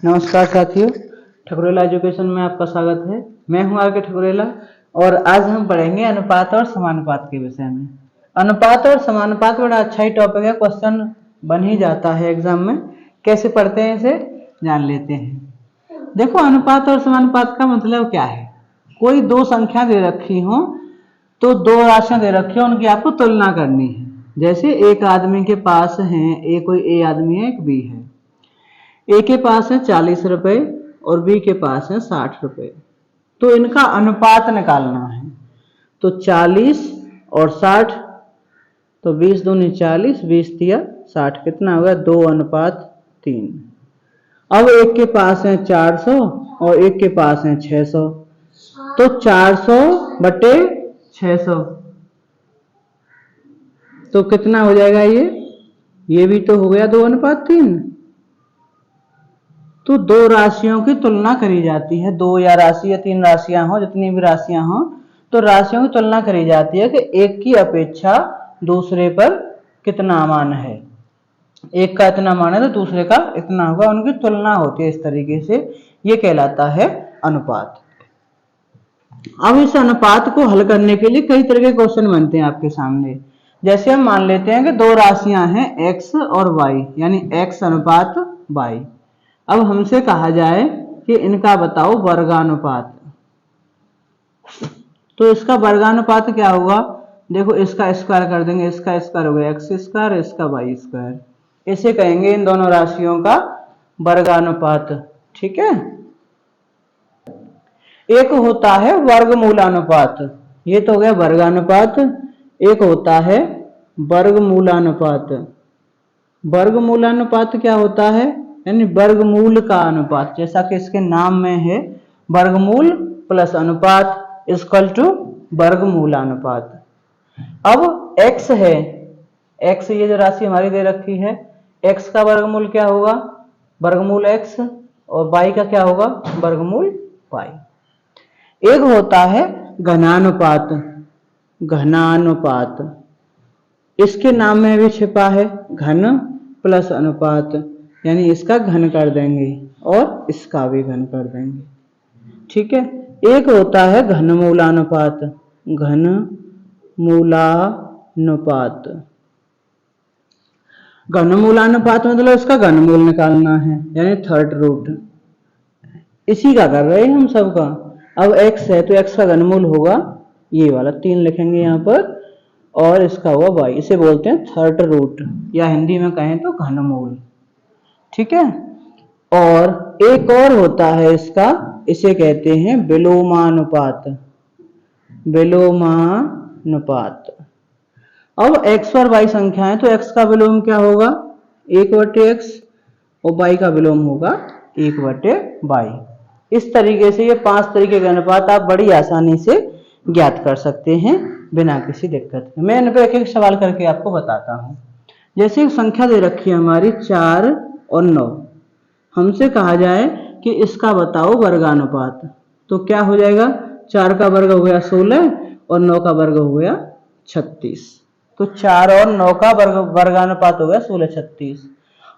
नमस्कार साथियों, ठकुरेला एजुकेशन में आपका स्वागत है। मैं हूं आर के ठकुरेला और आज हम पढ़ेंगे अनुपात और समानुपात के विषय में। अनुपात और समानुपात बड़ा अच्छा ही टॉपिक है, क्वेश्चन बन ही जाता है एग्जाम में। कैसे पढ़ते हैं इसे जान लेते हैं। देखो, अनुपात और समानुपात का मतलब क्या है। कोई दो संख्या दे रखी हो तो दो राशियां दे रखी हो, उनकी आपको तुलना करनी है। जैसे एक आदमी के पास है, कोई ए आदमी है, एक बी है। ए के पास है 40 रुपए और बी के पास है 60 रुपए। तो इनका अनुपात निकालना है। तो 40 और 60, तो 20 दूनी 40, 20 दिया 60, कितना होगा 2:3। अब एक के पास है 400 और एक के पास है 600, तो 400/600, तो कितना हो जाएगा ये भी तो हो गया 2:3। तो दो राशियों की तुलना करी जाती है। दो या राशि या तीन राशियां हो, जितनी भी राशियां हो, तो राशियों की तुलना करी जाती है कि एक की अपेक्षा दूसरे पर कितना मान है। एक का इतना मान है तो दूसरे का इतना होगा, उनकी तुलना होती है। इस तरीके से ये कहलाता है अनुपात। अब इस अनुपात को हल करने के लिए कई तरह के क्वेश्चन बनते हैं आपके सामने। जैसे हम मान लेते हैं कि दो राशियां हैं x और y, यानी x अनुपात y। अब हमसे कहा जाए कि इनका बताओ वर्गानुपात, तो इसका वर्गानुपात क्या होगा। देखो, इसका स्क्वायर कर देंगे, इसका स्क्वायर हो गया x स्क्वायर, इसका y स्क्वायर। इसे कहेंगे इन दोनों राशियों का वर्गानुपात। ठीक है। एक होता है वर्गमूलानुपात, ये तो हो गया वर्गानुपात। एक होता है वर्गमूलानुपात। वर्गमूलानुपात क्या होता है, यानी वर्गमूल का अनुपात। जैसा कि इसके नाम में है, वर्गमूल प्लस अनुपात इक्वल टू वर्गमूलानुपात। अब x है, x ये जो राशि हमारी दे रखी है, x का वर्गमूल क्या होगा, वर्गमूल x, और y का क्या होगा, वर्गमूल y। एक होता है घनानुपात। घनानुपात इसके नाम में भी छिपा है, घन प्लस अनुपात, यानी इसका घन कर देंगे और इसका भी घन कर देंगे। ठीक है। एक होता है घनमूलानुपात। घनमूलानुपात, घनमूलानुपात मतलब इसका घनमूल निकालना है, यानी थर्ड रूट। इसी का कर रहे हैं हम सबका। अब x है तो x का घनमूल होगा ये वाला, 3 लिखेंगे यहाँ पर, और इसका होगा y। इसे बोलते हैं थर्ड रूट, या हिंदी में कहें तो घनमूल। ठीक है। और एक और होता है इसका, इसे कहते हैं विलोमानुपात। विलोमानुपात। अब x और y संख्याएं, तो x का विलोम क्या होगा, 1/x, और y का विलोम होगा 1/y। इस तरीके से ये 5 तरीके के अनुपात आप बड़ी आसानी से ज्ञात कर सकते हैं बिना किसी दिक्कत के। मैं इन पर एक एक सवाल करके आपको बताता हूं। जैसे एक संख्या दे रखी है हमारी 4 और 9, हमसे कहा जाए कि इसका बताओ वर्गानुपात, तो क्या हो जाएगा, 4 का वर्ग हो गया 16 और 9 का वर्ग हो गया 36। तो 4 और 9 का वर्गानुपात हो गया 16/36।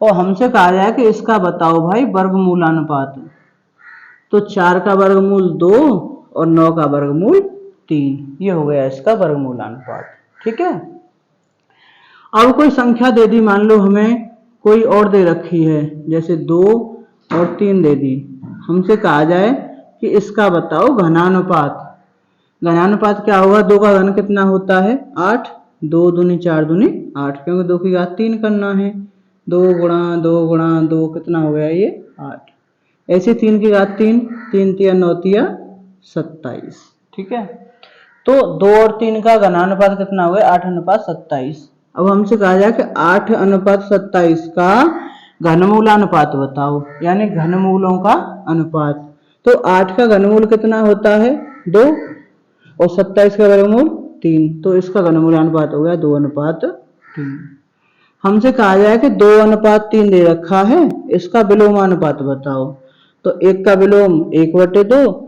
और हमसे कहा जाए कि इसका बताओ भाई वर्गमूलानुपात, तो 4 का वर्गमूल 2 और 9 का वर्गमूल 3, ये हो गया इसका वर्गमूलानुपात। ठीक है। अब कोई संख्या दे दी, मान लो हमें कोई और दे रखी है, जैसे 2 और 3 दे दी। हमसे कहा जाए कि इसका बताओ घनानुपात। घनानुपात क्या होगा, 2 का घन कितना होता है 8, 2 दूनी 4 दूनी 8, क्योंकि 2 की घात 3 करना है। 2 गुणा 2 गुणा 2 कितना हो गया ये 8। ऐसे 3 की घात 3, 3 तिया 9 तिया 27। ठीक है। तो 2 और 3 का घनानुपात कितना हो गया 8:27। अब हमसे कहा जाए कि 8:27 का घनमूलानुपात बताओ, यानी घनमूलों का अनुपात। तो 8 का घनमूल कितना होता है 2, और 27 का वर्गमूल 3, तो इसका घनमूलानुपात हो गया 2:3। हमसे कहा जाए कि 2:3 दे रखा है, इसका विलोमानुपात बताओ, तो 1 का विलोम 1/2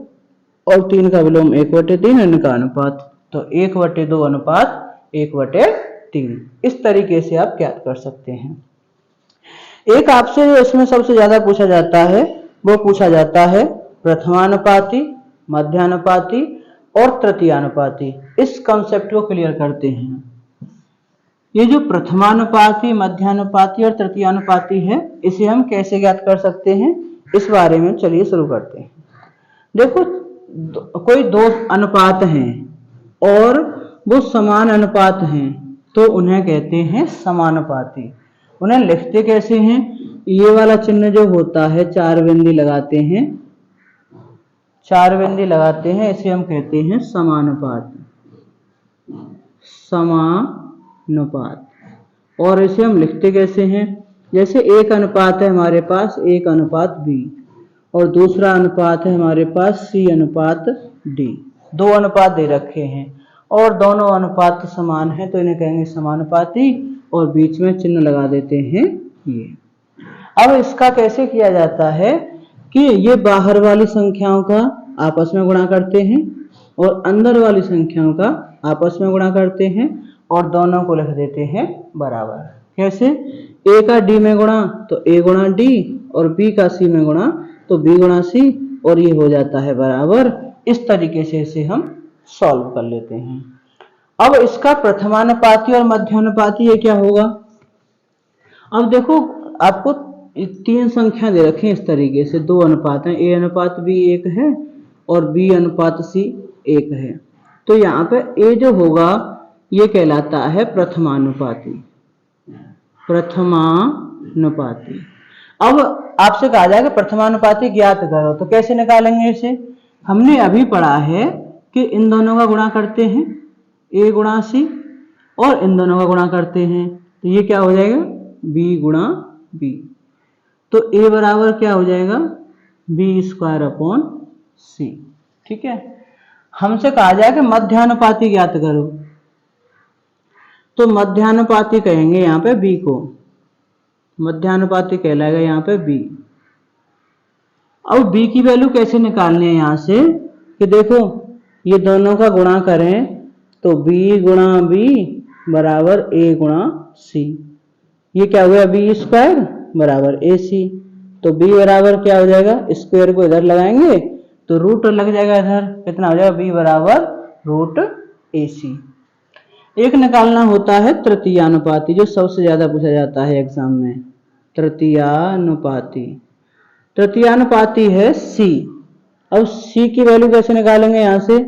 और 3 का विलोम 1/3, इनका अनुपात, तो 1/2 अनुपात 1/3। इस तरीके से आप ज्ञात कर सकते हैं। एक आपसे इसमें सबसे ज्यादा पूछा जाता है वो पूछा जाता है प्रथमानुपाती, मध्यानुपाती और तृतीयानुपाती। इस कंसेप्ट को क्लियर करते हैं। ये जो प्रथमानुपाती, मध्यानुपाती और तृतीयानुपाती है, इसे हम कैसे ज्ञात कर सकते हैं, इस बारे में चलिए शुरू करते हैं। देखो, कोई दो अनुपात हैं और वो समान अनुपात हैं तो उन्हें कहते हैं समानुपाती। उन्हें लिखते कैसे हैं, ये वाला चिन्ह जो होता है चार बिंदी लगाते हैं, चार बिंदी लगाते हैं, इसे हम कहते हैं समानुपात, समानुपात। और इसे हम लिखते कैसे हैं, जैसे एक अनुपात है हमारे पास एक अनुपात बी और दूसरा अनुपात है हमारे पास सी अनुपात डी। दो अनुपात दे रखे हैं और दोनों अनुपात समान है तो इन्हें कहेंगे समानुपाती और बीच में चिन्ह लगा देते हैं ये। अब इसका कैसे किया जाता है कि ये बाहर वाली संख्याओं का आपस में गुणा करते हैं और अंदर वाली संख्याओं का आपस में गुणा करते हैं और दोनों को लिख देते हैं बराबर। कैसे, ए का डी में गुणा तो ए गुणा डी और बी का सी में गुणा तो बी गुणा सी और ये हो जाता है बराबर। इस तरीके से इसे हम सॉल्व कर लेते हैं। अब इसका प्रथमानुपाती और मध्यानुपाती ये क्या होगा। अब देखो, आपको तीन संख्या दे रखे हैं इस तरीके से, दो अनुपात हैं, ए अनुपात बी एक है और बी अनुपात सी एक है। तो यहाँ पे ए जो होगा ये कहलाता है प्रथमानुपाती, प्रथमानुपाती। अब आपसे कहा जाएगा प्रथमानुपाती ज्ञात करो, तो कैसे निकालेंगे इसे। हमने अभी पढ़ा है कि इन दोनों का गुणा करते हैं ए गुणा सी और इन दोनों का गुणा करते हैं तो ये क्या हो जाएगा बी गुणा बी। तो ए बराबर क्या हो जाएगा बी स्क्वायर अपॉन सी। ठीक है, हमसे कहा जाएगा मध्यानुपाती ज्ञात करो, तो मध्यानुपाती कहेंगे यहाँ पे बी को, मध्यानुपाती कहलाएगा यहाँ पे बी। अब बी की वैल्यू कैसे निकालनी है यहाँ से कि देखो ये दोनों का गुणा करें तो बी गुणा बी बराबर ए गुणा सी। ये क्या हुआ बी स्क्वायर बराबर ए सी। तो बी बराबर क्या हो जाएगा, स्क्वायर को इधर लगाएंगे तो रूट लग जाएगा इधर, कितना हो जाएगा बी बराबर रूट ए सी। एक निकालना होता है तृतीयानुपाती, जो सबसे ज्यादा पूछा जाता है एग्जाम में, तृतीयानुपाती। तृतीयानुपाती है सी। अब सी की वैल्यू कैसे निकालेंगे यहाँ से,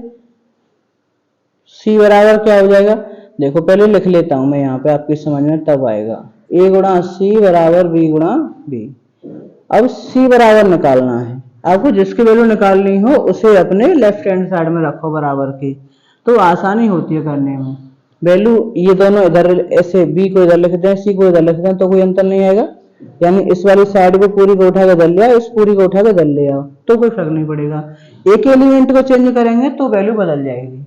सी बराबर क्या हो जाएगा, देखो पहले लिख लेता हूं मैं यहाँ पे, आपकी समझ में तब आएगा। ए गुणा सी बराबर बी गुणा बी। अब सी बराबर निकालना है, आपको जिसकी वैल्यू निकालनी हो उसे अपने लेफ्ट हैंड साइड में रखो बराबर की, तो आसानी होती है करने में। वैल्यू ये दोनों इधर ऐसे बी को इधर लिखते हैं सी को इधर लिखते हैं तो कोई अंतर नहीं आएगा, यानी इस वाली साइड को पूरी को उठा के इधर ले आओ, इस पूरी को उठा के इधर ले आओ तो कोई फर्क नहीं पड़ेगा। एक एलिमेंट को चेंज करेंगे तो वैल्यू बदल जाएगी,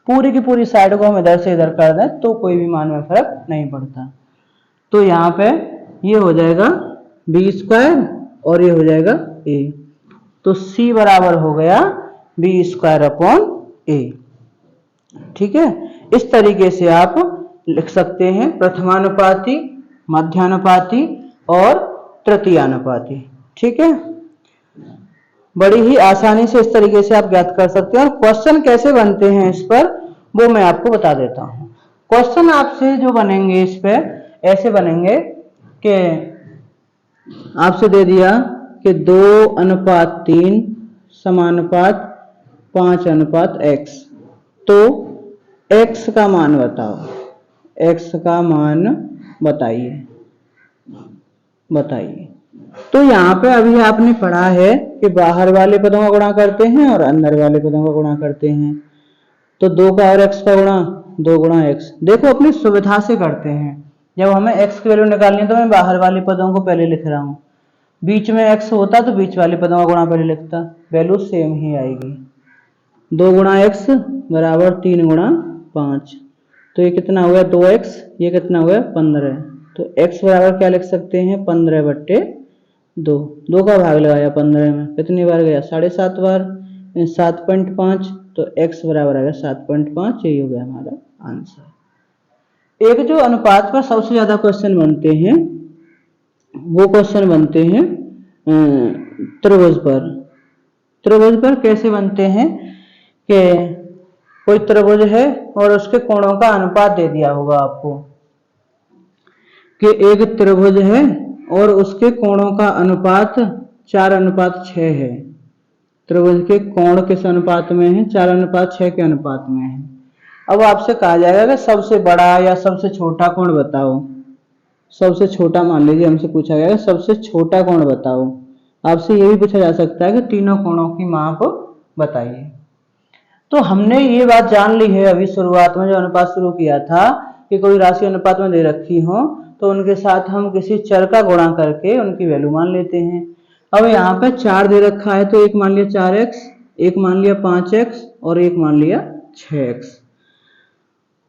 पूरी की पूरी साइड को हम इधर से इधर कर दें तो कोई भी मान में फर्क नहीं पड़ता। तो यहाँ पे ये हो जाएगा बी स्क्वायर और ये हो जाएगा ए, तो सी बराबर हो गया बी स्क्वायर अपॉन ए। ठीक है, इस तरीके से आप लिख सकते हैं प्रथमानुपाती, मध्यानुपाती और तृतीयानुपाती। ठीक है, बड़ी ही आसानी से इस तरीके से आप ज्ञात कर सकते हैं। और क्वेश्चन कैसे बनते हैं इस पर वो मैं आपको बता देता हूं। क्वेश्चन आपसे जो बनेंगे इस पे ऐसे बनेंगे कि आपसे दे दिया कि 2:3 समानुपात 5:x, तो x का मान बताओ, x का मान बताइए। तो यहाँ पे अभी आपने पढ़ा है कि बाहर वाले पदों का गुणा करते हैं और अंदर वाले पदों का गुणा करते हैं। तो 2 का और x का गुणा 2 गुणा x। देखो अपनी सुविधा से करते हैं, जब हमें x की वैल्यू निकालनी है तो मैं बाहर वाले पदों को पहले लिख रहा हूँ, बीच में x होता तो बीच वाले पदों का गुणा पहले लिखता, वैल्यू सेम ही आएगी। 2 गुणा x बराबर 3 गुणा 5, तो ये कितना हुआ 2x, ये कितना हुआ 15। तो x बराबर क्या लिख सकते हैं 15/2। 2 का भाग लगाया 15 में, कितनी बार गया 7.5 बार, 7.5, तो x बराबर आ गया 7.5। यही हो गया हमारा आंसर। एक जो अनुपात पर सबसे ज्यादा क्वेश्चन बनते हैं वो क्वेश्चन बनते हैं त्रिभुज पर कैसे बनते हैं कि कोई त्रिभुज है और उसके कोणों का अनुपात दे दिया होगा आपको कि एक त्रिभुज है और उसके कोणों का अनुपात 4:6 है। त्रिभुज के कोण किस अनुपात में है? 4:6 के अनुपात में है। अब आपसे कहा जाएगा कि सबसे बड़ा या सबसे छोटा कोण बताओ। सबसे छोटा मान लीजिए हमसे पूछा गया सबसे छोटा कोण बताओ। आपसे ये भी पूछा जा सकता है कि तीनों कोणों की माप बताइए। तो हमने ये बात जान ली है अभी शुरुआत में जो अनुपात शुरू किया था कि कोई राशि अनुपात में दे रखी हो तो उनके साथ हम किसी चर का गुणा करके उनकी वैल्यू मान लेते हैं। अब यहाँ पे 4 दे रखा है तो एक मान लिया 4x, एक मान लिया 5x और एक मान लिया 6x।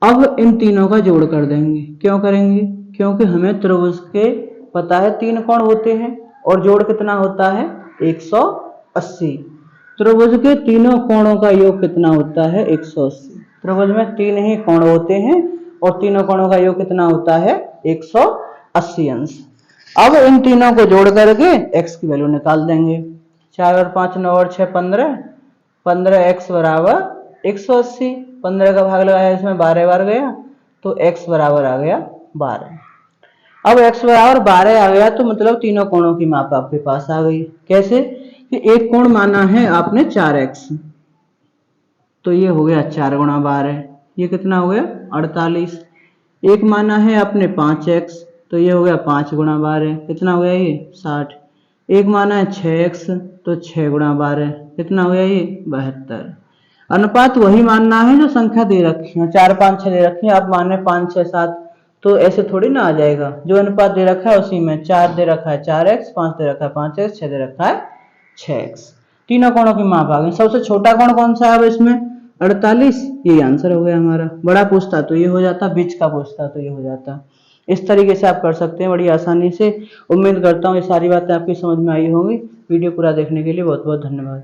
अब इन तीनों का जोड़ कर देंगे। क्यों करेंगे? क्योंकि हमें त्रिभुज के पता है 3 कोण होते हैं और जोड़ कितना होता है? 180। त्रिभुज के तीनों कोणों का योग कितना होता है? 180। त्रिभुज में 3 ही कोण होते हैं और तीनों कोणों का योग कितना होता है? 180 अंश। अब इन तीनों को जोड़ करके x की वैल्यू निकाल देंगे। 4 और 5 9 और 6 15, 15x बराबर 180। 15 का भाग लगाया इसमें 12 बार गया तो x बराबर आ गया 12। अब x बराबर 12 आ गया तो मतलब तीनों कोणों की माप आपके पास आ गई। कैसे? कि एक कोण माना है आपने 4x तो ये हो गया 4 गुणा 12, ये कितना हो गया? 48। एक माना है आपने 5x तो ये हो गया 5 गुणा 12, कितना हो गया? ये 60। एक माना है 6x तो 6 गुणा 12, कितना हो गया? ये 72। अनुपात वही मानना है जो संख्या दे रखी है। 4 5 6 दे रखी है, आप मान रहे 5 6 7 तो ऐसे थोड़ी ना आ जाएगा। जो अनुपात दे रखा है उसी में 4 दे रखा है 4x, 5 दे रखा है 5x, 6 दे रखा है 6x। तीनों कोणों की माप आ गई। सबसे छोटा कोण कौन सा है अब इसमें? 48। ये आंसर हो गया हमारा। बड़ा पूछता तो ये हो जाता, बीच का पूछता तो ये हो जाता। इस तरीके से आप कर सकते हैं बड़ी आसानी से। उम्मीद करता हूँ ये सारी बातें आपकी समझ में आई होंगी। वीडियो पूरा देखने के लिए बहुत बहुत धन्यवाद।